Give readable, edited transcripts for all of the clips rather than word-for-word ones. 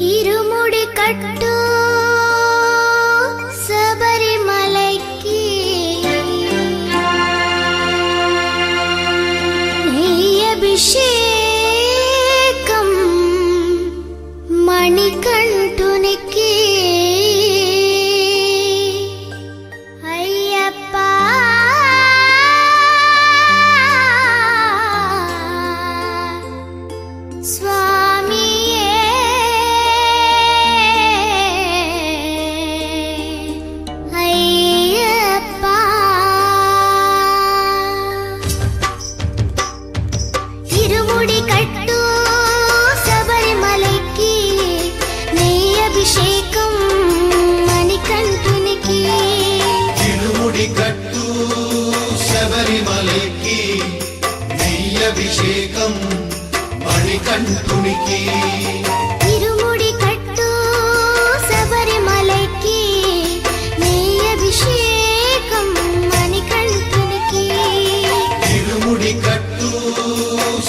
ఇరుముడి కట్టు శబరిమలైకి అభిషేకం మణికంఠునికి అయ్యప్ప అభిషేకం మణికంఠునికి ఇరుముడి కట్టు శబరిమలైకి నెయ్యి అభిషేకం మణికంఠునికి ఇరుముడి కట్టు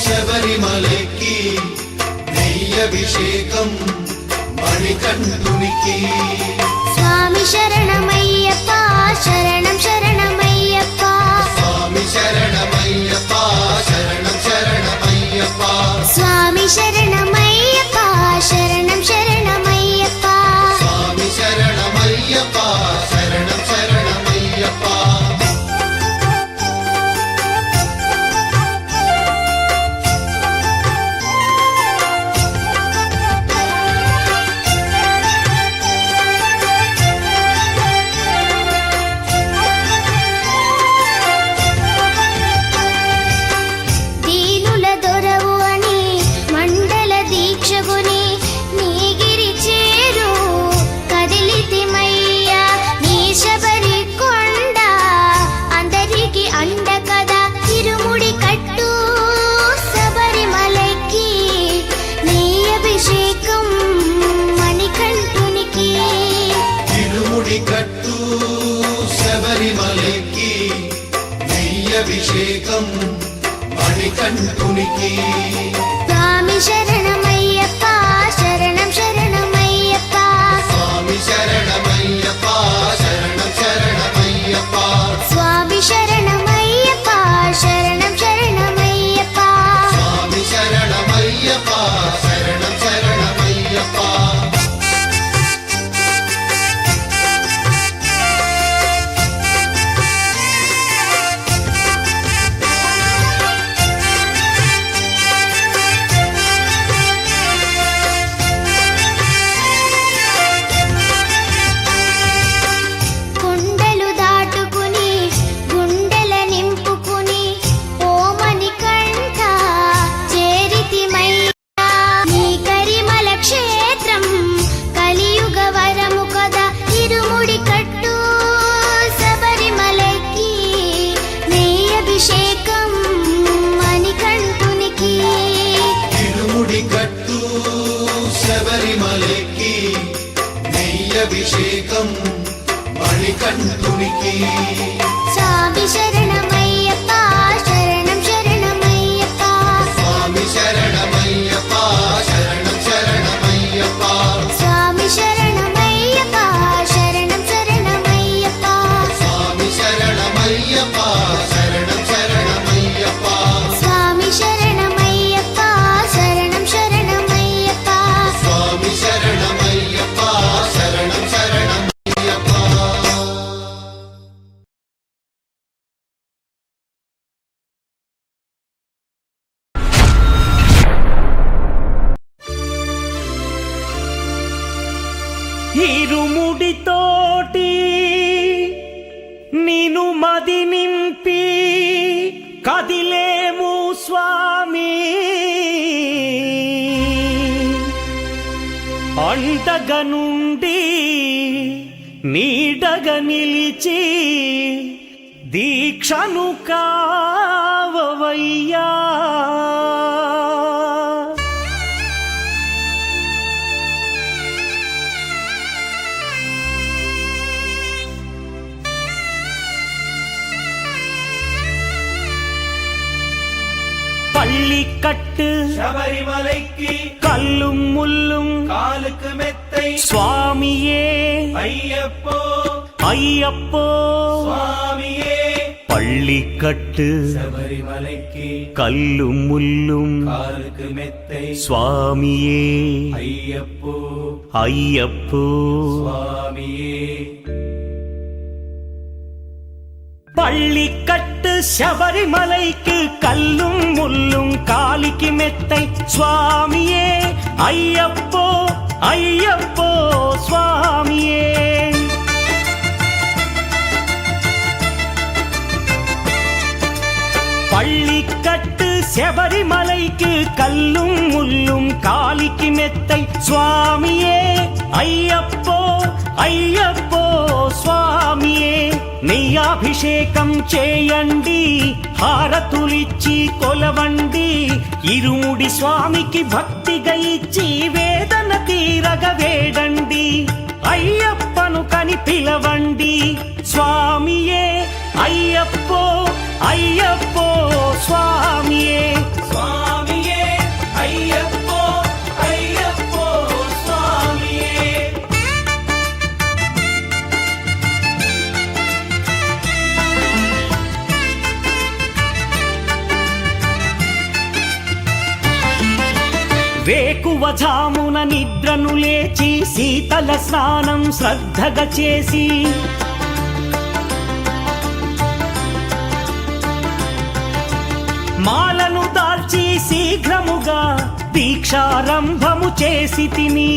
శబరిమలైకి నెయ్యి అభిషేకం మణికంఠునికి స్వామి శరణమయ్యప్ప శరణం శరణమయ్యప్ప స్వామి శరణమయ్యప్ప శరణం శరణమయ్యప్ప స్వామి శరణమయ్యప్ప శరణం శరణమయ్యప్ప స్వామి శరణమయ్యప్ప శరణం శరణమయ్యప్ప కట్టు శబరిమలైకి నెయ్యి అభిషేకం మణికంఠునికి స్వామి శరణమయ్యప్ప శరణం శరణమయ్యప్ప స్వామి శరణమయ్యప్ప శరణం శరణమయ్యప్ప స్వామి శరణమయ్యప్ప శరణం శరణమయ్యప్ప స్వామి శరణమయ్యప్ప శరణం శరణమయ్యప్ప శబరిమలైకి నెయ్యి అభిషేకం మణికంఠునికి స్వామి శరణమయ్యప్ప శరణం శరణమయ్యప్ప స్వామి శరణమయ్యప్ప శరణం శరణమయ్యప్ప స్వామి శరణమయ్యప్ప శరణం శరణమయ్యప్ప స్వామి శరణమయ్యప్ప శరణం శరణమయ్యప్ప స్వామి శరణమయ్యప్ప శరణం శరణమయ్యప్ప స్వామి శరణమయ్యప్ప శరణం శరణమయ్యప్ప ఇరుముడితోటి నిను మది నింపి కదిలేము స్వామి అండగా నుండి నీడగా నిలిచి దీక్షను కావవయ్యా பள்ளிக்கட்டு சபரிமலைக்கு கல்லும் முள்ளும் காலுக்கு மெத்தை சுவாமியே ஐயப்போ ஐயப்போ சுவாமியே பள்ளிக்கட்டு சபரிமலைக்கு கல்லும் முள்ளும் காலுக்கு மெத்தை சுவாமியே ஐயப்போ ஐயப்போ சுவாமியே பள்ளிக்கட்டு சபரிமலைக்கு கல்லும் முள்ளும் காலிக்கு மெத்தை சுவாமியே ஐயப்போ ஐயப்போ சுவாமியே பள்ளிக்கட்டு சபரிமலைக்கு கல்லும் முள்ளும் காலிக்கு மெத்தை சுவாமியே ஐயப்போ ஐயப்போ స్వామియే నెయ్యాభిషేకం చేయండి హారతులిచ్చి కొలవండి ఇరుముడి స్వామికి భక్తిగా ఇచ్చి వేదన తీరగ వేడండి అయ్యప్పను కని పిలవండి స్వామియే అయ్యప్పో అయ్యప్పో స్వామియే స్వామియే అయ్యప్పో అయ్యప్పో స్వామియే వేకువజామున నిద్రను లేచి శీతల స్నానం శ్రద్ధగా చేసి మాలను దాల్చి శీఘ్రముగా దీక్షారంభము చేసి తిని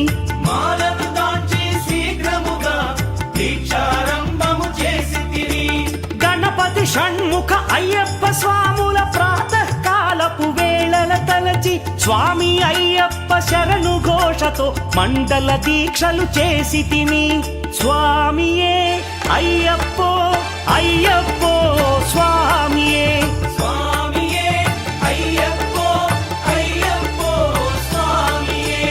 మాలను దాల్చి శీఘ్రముగా దీక్షారంభము చేసి తిని గణపతి షణ్ముఖ అయ్యప్ప స్వాముల ప్రాతకాలపు వేళల తలచి స్వామి అయ్యప్ప శరణు ఘోషతో మండల దీక్షలు చేసి తిని స్వామియే అయ్యప్పో అయ్యప్పో స్వామియే స్వామియే అయ్యప్పో అయ్యప్పో స్వామియే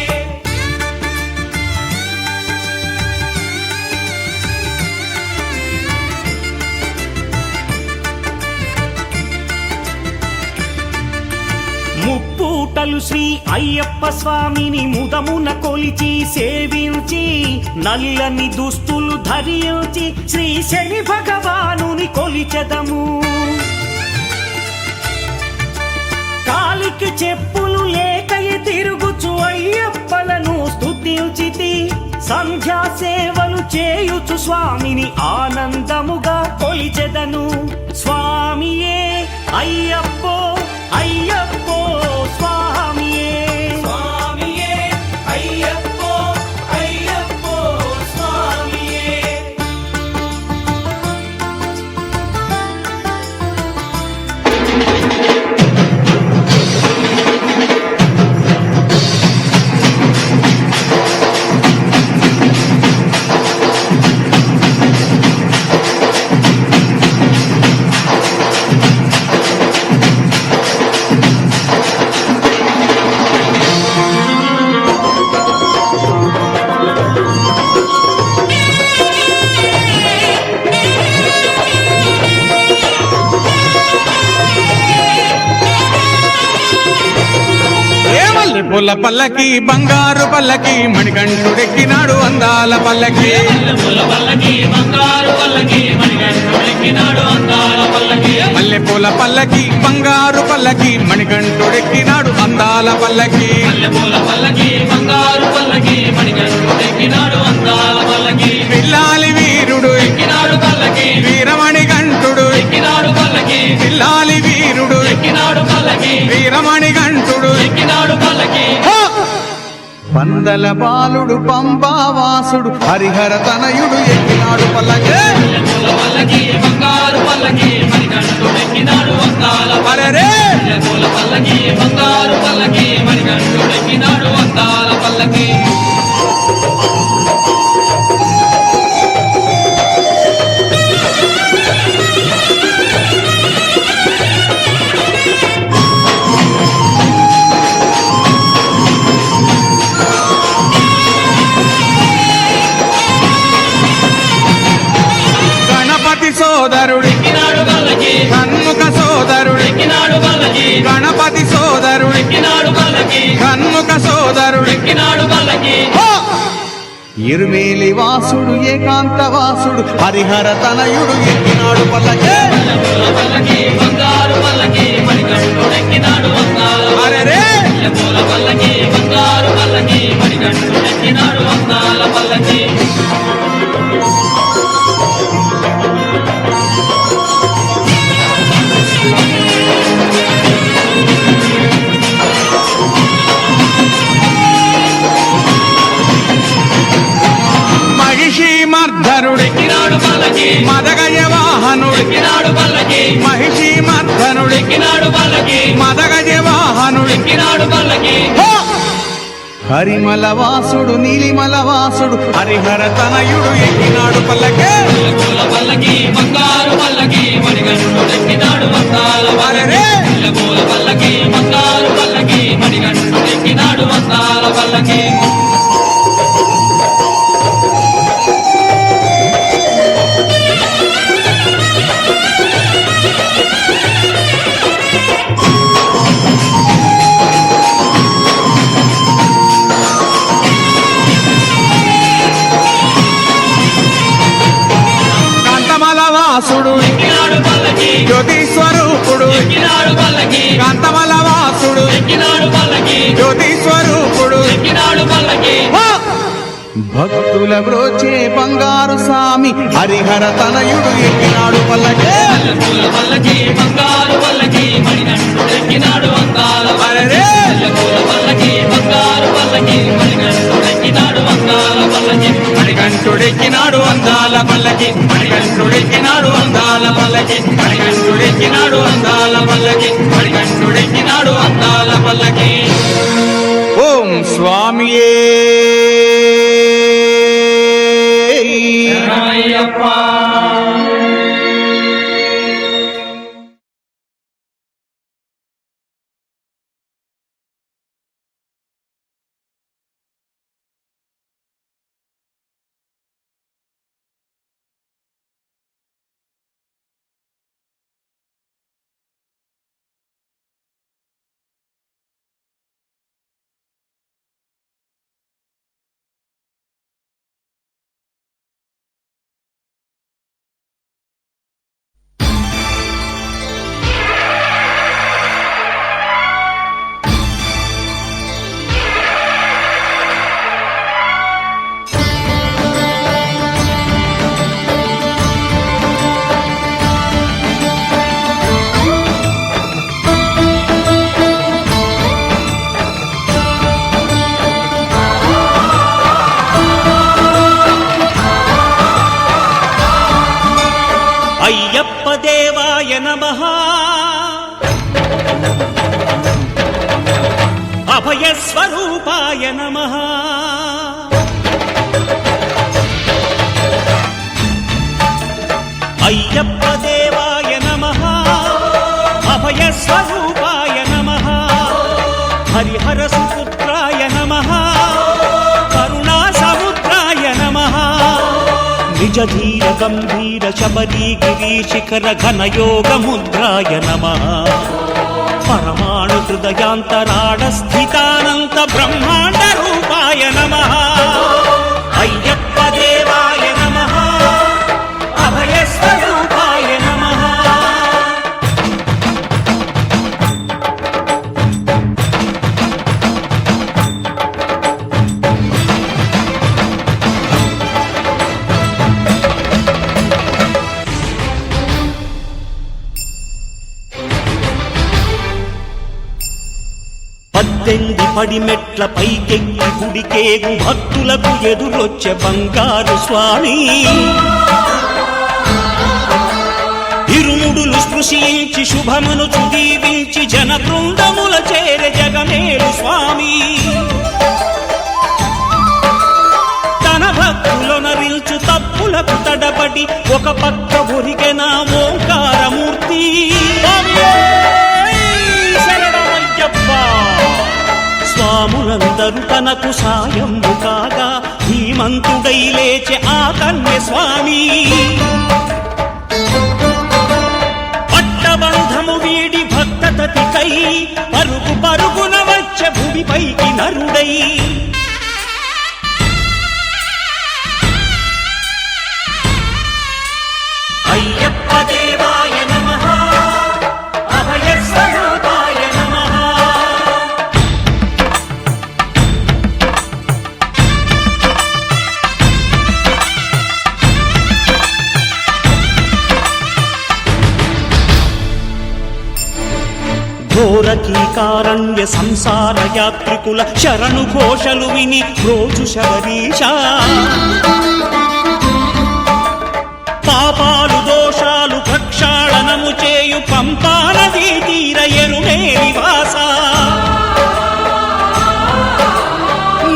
ముప్పూటలు శ్రీ అయ్యప్ప స్వామిని ముదమున కొలిచి సేవించి నల్లని దుస్తులు ధరించి శ్రీ శని భగవానుని కొలిచెదము కాలికి చెప్పులు లేకయ తిరుగుచు అయ్యప్పలను స్తుతించితి సంధ్యా సేవలు చేయుచు స్వామిని ఆనందముగా కొలిచెదను స్వామియే అయ్యప్పో అయ్యప్పో స్వామియే స్వామియే అయ్యప్పో అయ్యప్పో స్వామియే పూల పల్లకి బంగారు పల్లకి మణికంఠుడెక్కినాడు అందాల పల్లకి మల్లె పూల పల్లకి బంగారు పల్లకి మణికంఠుడెక్కినాడు అందాల పల్లకి పిల్లాలి వీరుడు వీరమణి గంటుడు పిల్లాలి వీరుడు వీరమణి గంటుడు పందల బాలుడు పంబావాసుడు హరిహర తనయుడు ఎక్కినాడు పల్లకి అరెరే సోదరుడు షణ్ముఖ సోదరుడు గణపతి సోదరుడు శంకరుడు ఎక్కినాడు పల్లకి ఇరుమేలి వాసుడు ఏకాంత వాసుడు హరిహర తనయుడు ఎక్కినాడు పల్లకే పల్లకి బంగారు పల్లకి మణికంఠుడు ఎక్కినాడు వందాల అరెరే పూల పల్లకి బంగారు పల్లకి మణికంఠుడు ఎక్కినాడు వందాల పల్లకి మహిషి మర్ధనుడు ఎక్కినాడు పల్లకి మదగజ వాహనుడు ఎక్కినాడు పల్లకి మహిషి మర్ధనుడు ఎక్కినాడు పల్లకి మదగజ వాహనుడు ఎక్కినాడు పల్లకి హరిమల వాసుడు నీలిమల వాసుడు హరిహర తనయుడు ఎక్కినాడు పల్లకే పూల పల్లకి బంగారు పల్లకి మణికంఠుడు ఎక్కినాడు వందాల అరెరే పూల పల్లకి బంగారు పల్లకి మణికంఠుడు ఎక్కినాడు వందాల పల్లకి కాంతమల వాసుడు ఎక్కినాడు పల్లకి జ్యోతి స్వరూపుడు ఎక్కినాడు పల్లకి కాంతమల వాసుడు ఎక్కినాడు పల్లకి జ్యోతి స్వరూపుడు ఎక్కినాడు పల్లకి భక్తుల బ్రోచే బంగారు స్వామి హరిహర తనయుడు ఎక్కినాడు పల్లకే పూల పల్లకి బంగారు పల్లకి మణికంఠుడు ఎక్కినాడు వందాల అరెరే పూల పల్లకి బంగారు పల్లకి మణికంఠుడు ఎక్కినాడు వందాల పల్లకి మణికంఠుడెక్కినాడు అందాల పల్లకి మణికంఠుడెక్కినాడు అందాల పల్లకి మణికంఠుడెక్కినాడు అందాల పల్లకి మణికంఠుడెక్కినాడు అందాల పల్లకి ఓం స్వామియే అయ్యప్ప అయ్యప్ప దేవాయ నమః అభయ స్వరూపాయ నమః అయ్యప్ప దేవాయ నమః అభయ స్వరూపాయ నమః హరిహర సుపుత్రాయ నమః కరుణా సముద్రాయ నమః నిజ ధీర గంభీర శబరీ గిరి శిఖర ఘన యోగ ముద్రాయ నమః పరమాణు హృదయాంతరాడ స్థితానంత బ్రహ్మాండ రూపాయ నమః అయ్యప్ప దేవాయ నమః అభయ స్వరూపాయ నమః పద్దెనిమిది పడిమెట్ల పైకెక్కి గుడికేగు భక్తులకు ఎదురొచ్చే బంగారు స్వామి ఇరుముడులు స్పృశించి శుభమును దీవించి జన బృందముల చేరే జగమేలు స్వామి తన భక్తులొనరిల్చు తప్పులకు తడబడి ఒక పక్క ఒరిగెన ఓంకారమూర్తి స్వాములందరూ తనకు సాయంబు కాగా ధీమంతుడై లేచే ఆ కన్య స్వామి పట్టబంధము వీడి భక్తతతికై పరుగు పరుగున వచ్చే భువి పైకి నరుడై అయ్యప్ప దేవాయ నమః అభయ స్వరూపాయ నమః. ఘోరకీకారణ్య సంసార యాత్రికుల శరణు ఘోషలు విని రోజు శబరీష పాపాలు దోషాలు ప్రక్షాళనము చేయు పంపానదీ తీర ఎరుమే నివాస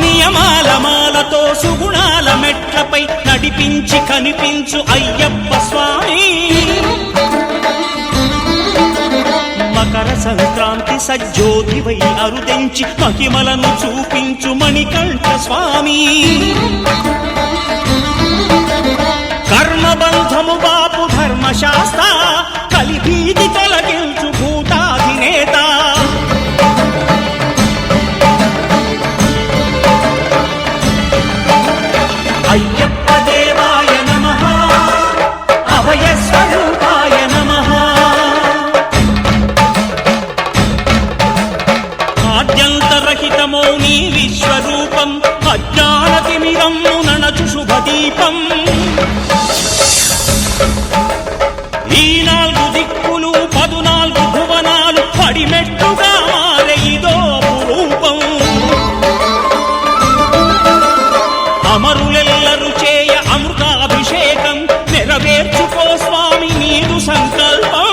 నియమాల మాలతో సుగుణాల మెట్లపై నడిపించి కనిపించు అయ్యప్ప స్వామి. మకర సంక్రాంతి సజ్జోతివై అరుదెంచి మహిమలను చూపించు మణికంఠ స్వామి. కర్మబంధము బాపు ధర్మశాస్త్ర కలిభీతి తొలగించు భూతాధినేత. అయ్యప్ప దేవాయ నమః అభయ స్వరూపాయ నమః. ఆద్యంతరహితమో నీ విశ్వరూపం అజ్ఞానతిమిరమ్ము నణచు శుభదీపం. ఈ 4 దిక్కులు 14 భువనాలు పడిమెట్టుగా మారే ఇదో రూపం. అమరులెల్లరు చేయ అమృతాభిషేకం నెరవేర్చుకో స్వామి నీదు సంకల్పం.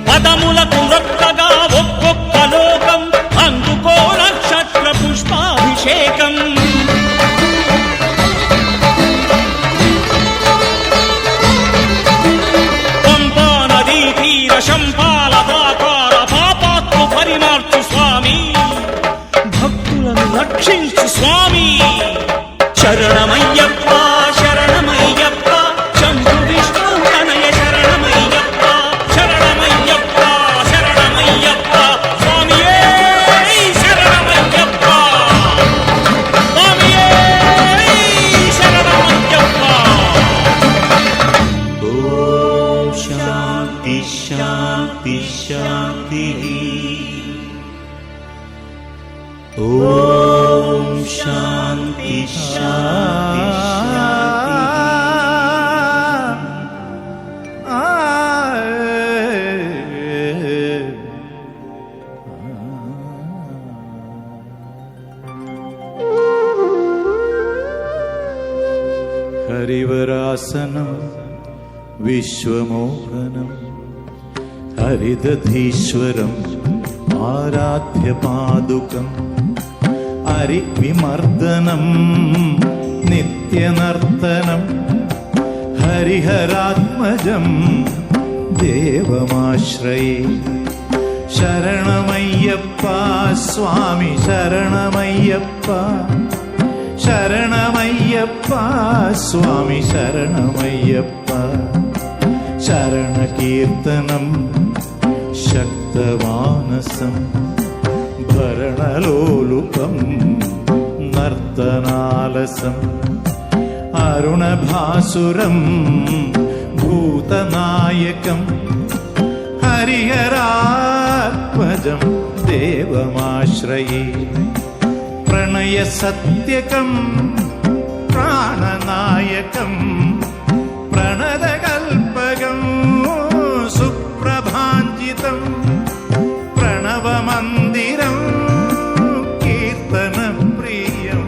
పదములకు రొక్కగా ఒక్కొక్క లోకం అందుకో నక్షత్ర పుష్పాభిషేకం. పంపా నదీ తీర శంపాల దాకార పాపాత్ము పరిమార్చు స్వామి. భక్తులను రక్షించు స్వామి. శరణమయ్యప్ప శరణమయ్యప్ప శంభు విష్ణు తనయ శరణమయ్యప్ప శరణమయ్యప్ప శరణమయ్యప్ప స్వామియే శరణమయ్యప్ప స్వామియే శరణమయ్యప్ప. ఓం శాంతి శాంతి శాంతి. ఓం శాంతి శాంతి శాంతి. హరివరాసనం విశ్వమోహనం హరిదధీశ్వరం ఆరాధ్య పాదుకం. హరివిమర్దనం నిత్యనర్తనం హరిహరాత్మజం దేవమాశ్రయే. శరణమయ్యప్ప స్వామి శరణమయ్యప్ప శరణమయ్యప్ప స్వామి శరణమయ్యప్ప. శరణకీర్తనం శక్తమానసం భరణలోలుపం నర్తనాలసం. అరుణభాసురం భూతనాయకం హరిహరాత్మజం దేవమాశ్రయే. ప్రణయ సత్యకం ప్రాణనాయకం ప్రణదకల్పకం సుప్రభాంజితం. ప్రణవమందిరం కీర్తన ప్రియం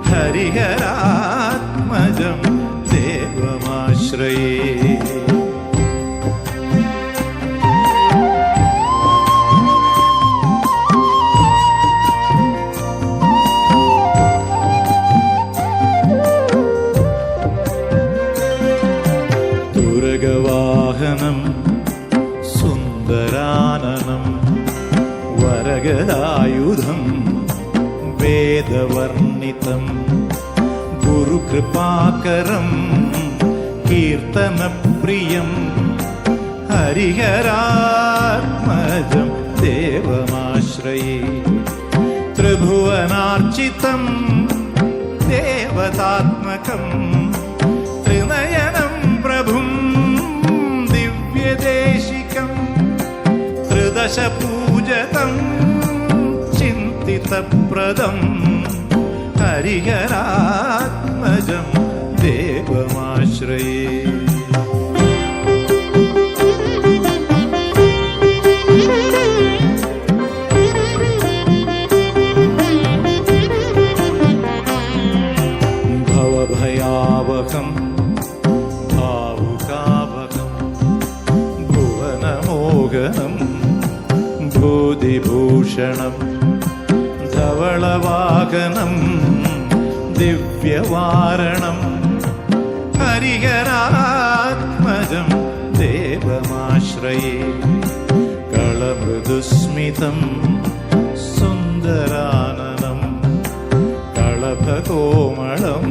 హరిహరాత్మజం దేవమాశ్రయే. తురగవాహనం సుందరాననం వరగదాయుధం వేదవర్ణితం. గురుకృపాకరం కీర్తన ప్రియం హరిహరాత్మజం देवमाश्रये त्रिभुवनार्चितं देवतात्मकं त्रिनयनं प्रभुं दिव्यदेशिकं त्रिदशपूजतं चिन्तितप्रदं हरिहरात्मजं देवमाश्रये भवभयावहं भावुकावहं भुवनमोहनं भूतिभूषणं धवलवाहनं दिव्यवारणं हरिहरात्मजं देवमाश्रये कलमृदुस्मितं सुन्दराननं कलभकोमलं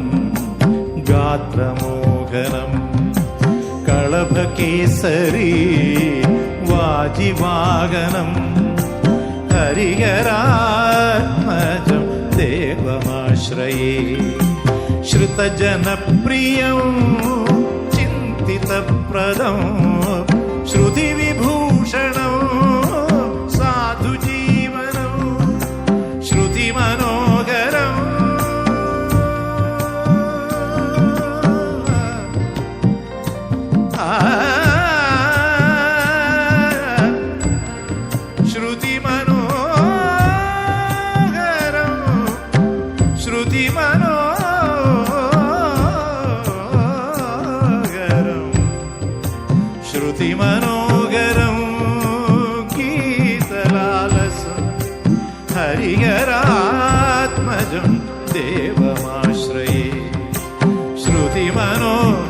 गात्रमोहनं कलभकेसरी वाजिवागनं हरिहरात्मजं देवमाश्रये श्रुतजनप्रियं चिन्तितप्रदं श्रुतिविभूषणं साधुजीवनं श्रुतिमनोहरं श्रुतिमनोहरं गीतलालसं हरिहरात्मजं देवमाश्रये श्रुतिमनोहरं